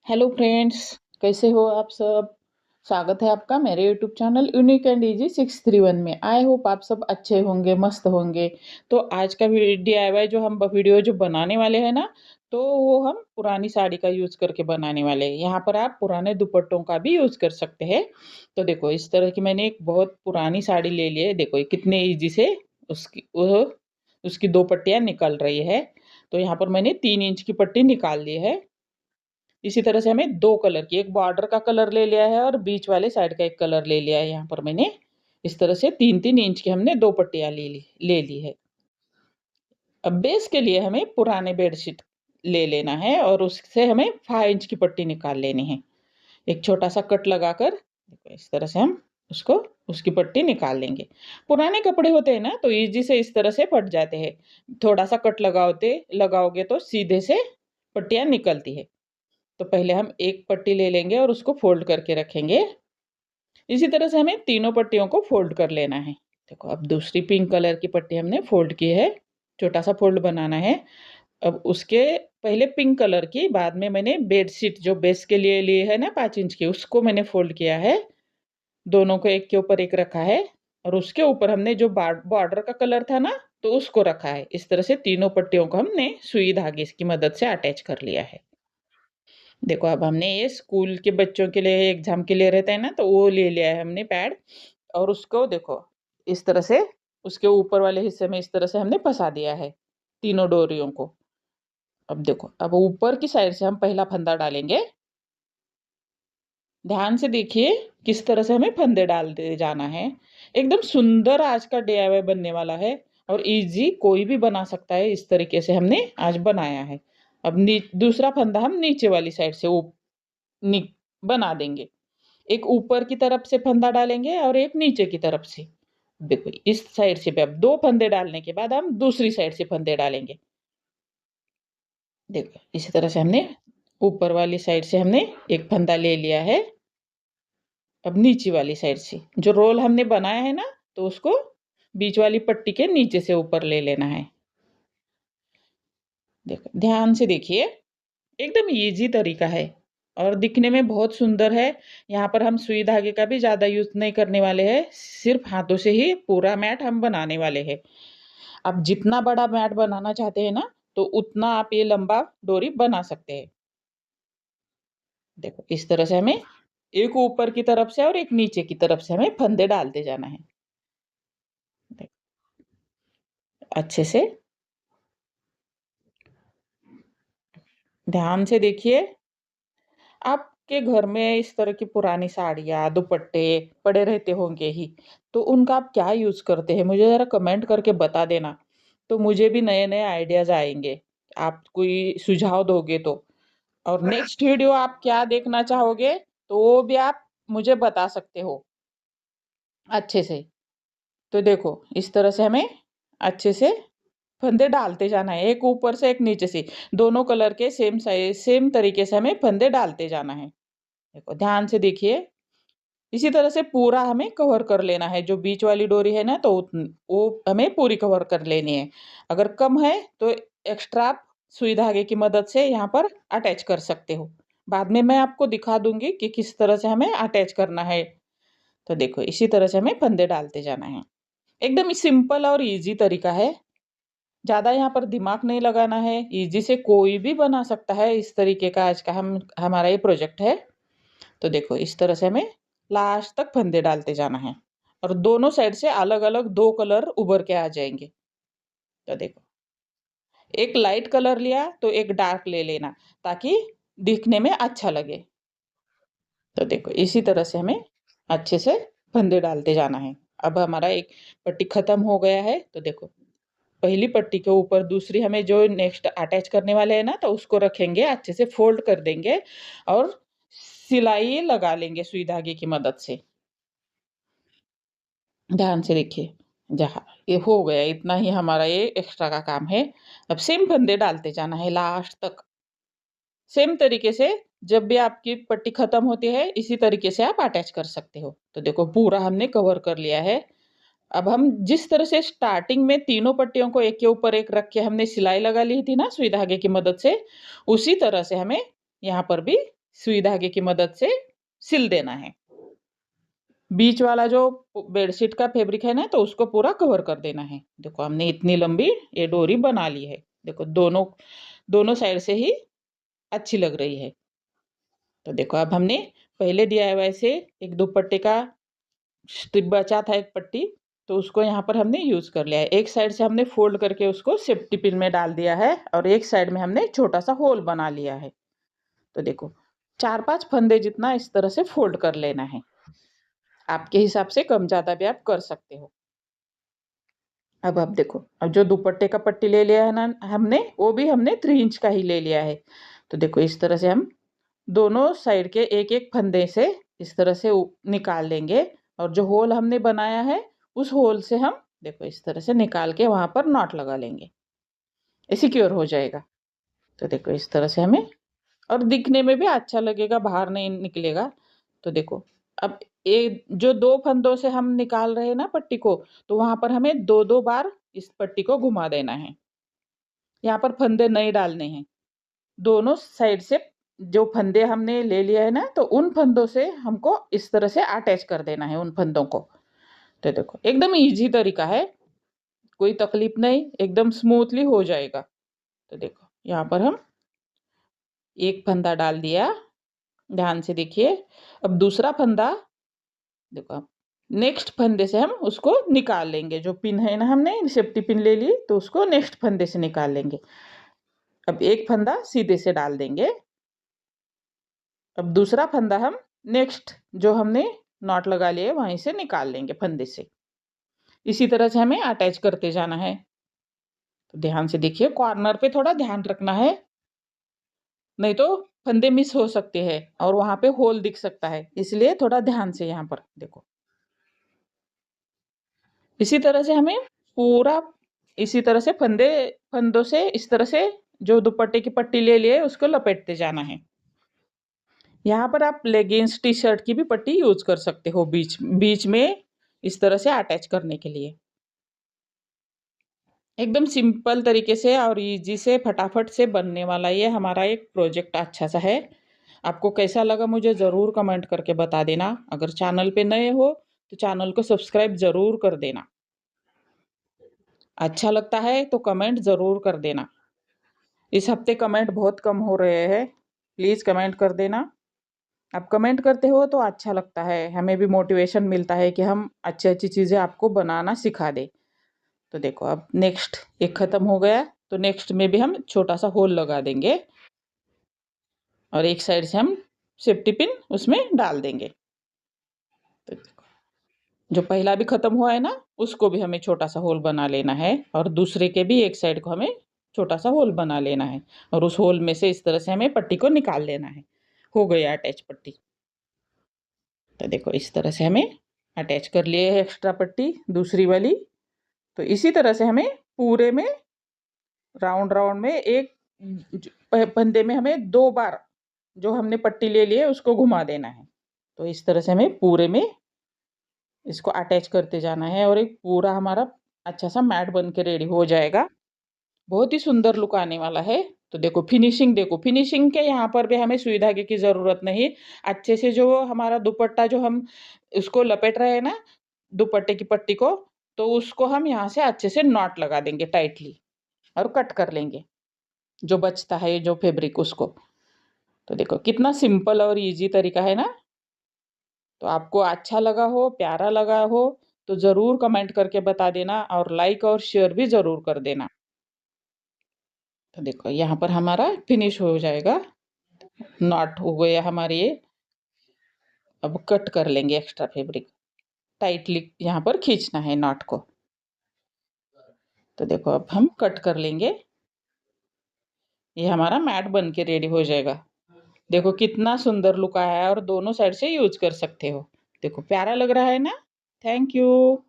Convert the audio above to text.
Hello friends, कैसे हो आप सब। स्वागत है आपका मेरे YouTube channel unique and easy 631 में। आई होप आप सब अच्छे होंगे, मस्त होंगे। तो आज का DIY जो हम वीडियो जो बनाने वाले हैं ना, तो वो हम पुरानी साड़ी का यूज करके बनाने वाले हैं। यहाँ पर आप पुराने दुपट्टों का भी यूज कर सकते हैं। तो देखो, इस तरह की मैंने एक बहुत पुरानी साड़ी ले ली है। देखो ये कितने ईजी से उसकी दो पट्टियां निकल रही है। तो यहाँ पर मैंने 3 इंच की पट्टी निकाल ली है। इसी तरह से हमें दो कलर की, एक बॉर्डर का कलर ले लिया है और बीच वाले साइड का एक कलर ले लिया है। यहाँ पर मैंने इस तरह से 3-3 इंच की हमने दो पट्टियां ले ली है। अब बेस के लिए हमें पुराने बेडशीट ले लेना है और उससे हमें 5 इंच की पट्टी निकाल लेनी है। एक छोटा सा कट लगाकर देखो, इस तरह से हम उसको उसकी पट्टी निकाल लेंगे। पुराने कपड़े होते हैं ना, तो इजी से इस तरह से फट जाते हैं। थोड़ा सा कट लगाओगे तो सीधे से पट्टियां निकलती है। तो पहले हम एक पट्टी ले लेंगे और उसको फोल्ड करके रखेंगे। इसी तरह से हमें तीनों पट्टियों को फोल्ड कर लेना है। देखो, अब दूसरी पिंक कलर की पट्टी हमने फोल्ड की है। छोटा सा फोल्ड बनाना है। अब उसके पहले पिंक कलर की, बाद में मैंने बेडशीट जो बेस के लिए ली है ना 5 इंच की, उसको मैंने फोल्ड किया है। दोनों को एक के ऊपर एक रखा है और उसके ऊपर हमने जो बॉर्डर का कलर था ना, तो उसको रखा है। इस तरह से तीनों पट्टियों को हमने सुई धागे की मदद से अटैच कर लिया है। देखो, अब हमने ये स्कूल के बच्चों के लिए एग्जाम के लिए रहता है ना, तो वो ले लिया है हमने पैड। और उसको देखो, इस तरह से उसके ऊपर वाले हिस्से में इस तरह से हमने फंसा दिया है तीनों डोरियों को। अब देखो, अब ऊपर की साइड से हम पहला फंदा डालेंगे। ध्यान से देखिए किस तरह से हमें फंदे डालते जाना है। एकदम सुंदर आज का DIY बनने वाला है और इजी, कोई भी बना सकता है। इस तरीके से हमने आज बनाया है। अब दूसरा फंदा हम नीचे वाली साइड से नि, बना देंगे। एक ऊपर की तरफ से फंदा डालेंगे और एक नीचे की तरफ से। देखो, इस साइड से भी अब दो फंदे डालने के बाद हम दूसरी साइड से फंदे डालेंगे। देखो, इसी तरह से हमने ऊपर वाली साइड से हमने एक फंदा ले लिया है। अब नीचे वाली साइड से जो रोल हमने बनाया है ना, तो उसको बीच वाली पट्टी के नीचे से ऊपर ले लेना है। देखो, ध्यान से देखिए, एकदम इजी तरीका है और दिखने में बहुत सुंदर है। यहाँ पर हम सुई धागे का भी ज़्यादा यूज नहीं करने वाले हैं, सिर्फ हाथों से ही पूरा मैट हम बनाने वाले हैं। आप जितना बड़ा मैट बनाना चाहते हैं ना, तो उतना आप ये लंबा डोरी बना सकते हैं। देखो, इस तरह से हमें एक ऊपर की तरफ से और एक नीचे की तरफ से हमें फंदे डालते जाना है। देखो, अच्छे से ध्यान से देखिए। आपके घर में इस तरह की पुरानी साड़ियाँ, दुपट्टे पड़े रहते होंगे ही, तो उनका आप क्या यूज़ करते हैं? मुझे ज़रा कमेंट करके बता देना, तो मुझे भी नए-नए आइडियाज़ आएँगे। आप कोई सुझाव दोगे तो। और नेक्स्ट वीडियो आप क्या देखना चाहोगे, तो वो भी आप मुझे बता सकते हो अच्छे से। तो देखो, इस तरह से हमें अच्छे से फंदे डालते जाना है, एक ऊपर से एक नीचे से। दोनों कलर के सेम तरीके से हमें फंदे डालते जाना है। देखो, ध्यान से देखिए। इसी तरह से पूरा हमें कवर कर लेना है। जो बीच वाली डोरी है ना, तो वो हमें पूरी कवर कर लेनी है। अगर कम है तो एक्स्ट्रा आप सुई धागे की मदद से यहाँ पर अटैच कर सकते हो। बाद में मैं आपको दिखा दूंगी कि किस तरह से हमें अटैच करना है। तो देखो, इसी तरह से हमें फंदे डालते जाना है। एकदम सिंपल और इजी तरीका है। ज़्यादा यहाँ पर दिमाग नहीं लगाना है। इजी से कोई भी बना सकता है। इस तरीके का आज का हमारा ये प्रोजेक्ट है। तो देखो, इस तरह से हमें लास्ट तक फंदे डालते जाना है और दोनों साइड से अलग अलग दो कलर उभर के आ जाएंगे। तो देखो, एक लाइट कलर लिया तो एक डार्क ले लेना, ताकि दिखने में अच्छा लगे। तो देखो, इसी तरह से हमें अच्छे से फंदे डालते जाना है। अब हमारा एक पट्टी खत्म हो गया है। तो देखो, पहली पट्टी के ऊपर दूसरी हमें जो नेक्स्ट अटैच करने वाले हैं ना, तो उसको रखेंगे, अच्छे से फोल्ड कर देंगे और सिलाई लगा लेंगे सुई धागे की मदद से। ध्यान से देखिए। जहाँ ये हो गया, इतना ही हमारा ये एक्स्ट्रा का काम है। अब सेम फंदे डालते जाना है लास्ट तक। सेम तरीके से जब भी आपकी पट्टी खत्म होती है, इसी तरीके से आप अटैच कर सकते हो। तो देखो, पूरा हमने कवर कर लिया है। अब हम जिस तरह से स्टार्टिंग में तीनों पट्टियों को एक के ऊपर एक रख के हमने सिलाई लगा ली थी ना सुई धागे की मदद से, उसी तरह से हमें यहाँ पर भी सुई धागे की मदद से सिल देना है। बीच वाला जो बेडशीट का फैब्रिक है ना, तो उसको पूरा कवर कर देना है। देखो हमने इतनी लंबी ये डोरी बना ली है। देखो दोनों दोनों साइड से ही अच्छी लग रही है। तो देखो अब हमने पहले DIY से एक दुपट्टे का स्ट्रिप बचा था एक पट्टी, तो उसको यहाँ पर हमने यूज कर लिया है। एक साइड से हमने फोल्ड करके उसको सेफ्टी पिन में डाल दिया है और एक साइड में हमने छोटा सा होल बना लिया है। तो देखो 4-5 फंदे जितना इस तरह से फोल्ड कर लेना है। आपके हिसाब से कम ज्यादा भी आप कर सकते हो। अब आप देखो, अब जो दुपट्टे का पट्टी ले लिया है ना हमने, वो भी हमने 3 इंच का ही ले लिया है। तो देखो इस तरह से हम दोनों साइड के एक एक फंदे से इस तरह से निकाल लेंगे और जो होल हमने बनाया है उस होल से हम देखो इस तरह से निकाल के वहां पर नॉट लगा लेंगे। ये सिक्योर हो जाएगा। तो देखो इस तरह से हमें, और दिखने में भी अच्छा लगेगा, बाहर नहीं निकलेगा। तो देखो अब एक जो 2 फंदों से हम निकाल रहे हैं ना पट्टी को, तो वहां पर हमें 2-2 बार इस पट्टी को घुमा देना है। यहाँ पर फंदे नहीं डालने हैं। दोनों साइड से जो फंदे हमने ले लिया है ना, तो उन फंदों से हमको इस तरह से अटैच कर देना है उन फंदों को। तो देखो एकदम इजी तरीका है, कोई तकलीफ नहीं, एकदम स्मूथली हो जाएगा। तो देखो यहाँ पर हम एक फंदा डाल दिया, ध्यान से देखिए। अब दूसरा फंदा देखो, आप नेक्स्ट फंदे से हम उसको निकाल लेंगे। जो पिन है ना, हमने सेफ्टी पिन ले ली, तो उसको नेक्स्ट फंदे से निकाल लेंगे। अब एक फंदा सीधे से डाल देंगे। अब दूसरा फंदा हम नेक्स्ट जो हमने नॉट लगा लिए वहीं से निकाल लेंगे फंदे से। इसी तरह से हमें अटैच करते जाना है। तो ध्यान से देखिए, कॉर्नर पे थोड़ा ध्यान रखना है, नहीं तो फंदे मिस हो सकते हैं और वहां पे होल दिख सकता है, इसलिए थोड़ा ध्यान से यहाँ पर देखो। इसी तरह से हमें पूरा इसी तरह से फंदों से इस तरह से जो दुपट्टे की पट्टी ले लिए उसको लपेटते जाना है। यहाँ पर आप लेगिंग्स टी शर्ट की भी पट्टी यूज कर सकते हो बीच बीच में इस तरह से अटैच करने के लिए। एकदम सिंपल तरीके से और इजी से फटाफट से बनने वाला ये हमारा एक प्रोजेक्ट अच्छा सा है। आपको कैसा लगा मुझे ज़रूर कमेंट करके बता देना। अगर चैनल पे नए हो तो चैनल को सब्सक्राइब ज़रूर कर देना। अच्छा लगता है तो कमेंट ज़रूर कर देना। इस हफ्ते कमेंट बहुत कम हो रहे हैं, प्लीज़ कमेंट कर देना। आप कमेंट करते हो तो अच्छा लगता है, हमें भी मोटिवेशन मिलता है कि हम अच्छी अच्छी चीज़ें आपको बनाना सिखा दें। तो देखो अब नेक्स्ट एक ख़त्म हो गया, तो नेक्स्ट में भी हम छोटा सा होल लगा देंगे और एक साइड से हम सेफ्टी पिन उसमें डाल देंगे। तो देखो जो पहला भी ख़त्म हुआ है ना, उसको भी हमें छोटा सा होल बना लेना है और दूसरे के भी एक साइड को हमें छोटा सा होल बना लेना है और उस होल में से इस तरह से हमें पट्टी को निकाल लेना है। हो गई अटैच पट्टी। तो देखो इस तरह से हमें अटैच कर लिए है एक्स्ट्रा पट्टी दूसरी वाली। तो इसी तरह से हमें पूरे में राउंड राउंड में एक फंदे में हमें 2 बार जो हमने पट्टी ले ली है उसको घुमा देना है। तो इस तरह से हमें पूरे में इसको अटैच करते जाना है और एक पूरा हमारा अच्छा सा मैट बन के रेडी हो जाएगा। बहुत ही सुंदर लुक आने वाला है। तो देखो फिनिशिंग, देखो फिनिशिंग के यहाँ पर भी हमें सुई धागे की ज़रूरत नहीं। अच्छे से जो हमारा दुपट्टा जो हम उसको लपेट रहे हैं ना दुपट्टे की पट्टी को, तो उसको हम यहाँ से अच्छे से नॉट लगा देंगे टाइटली और कट कर लेंगे जो बचता है जो फैब्रिक उसको। तो देखो कितना सिंपल और इजी तरीका है ना। तो आपको अच्छा लगा हो, प्यारा लगा हो, तो ज़रूर कमेंट करके बता देना और लाइक और शेयर भी ज़रूर कर देना। तो देखो यहाँ पर हमारा फिनिश हो जाएगा, नॉट हो गया हमारे ये। अब कट कर लेंगे एक्स्ट्रा फैब्रिक, टाइटली यहाँ पर खींचना है नॉट को। तो देखो अब हम कट कर लेंगे, ये हमारा मैट बन के रेडी हो जाएगा। देखो कितना सुंदर लुक आया है और दोनों साइड से यूज कर सकते हो। देखो प्यारा लग रहा है ना। Thank you.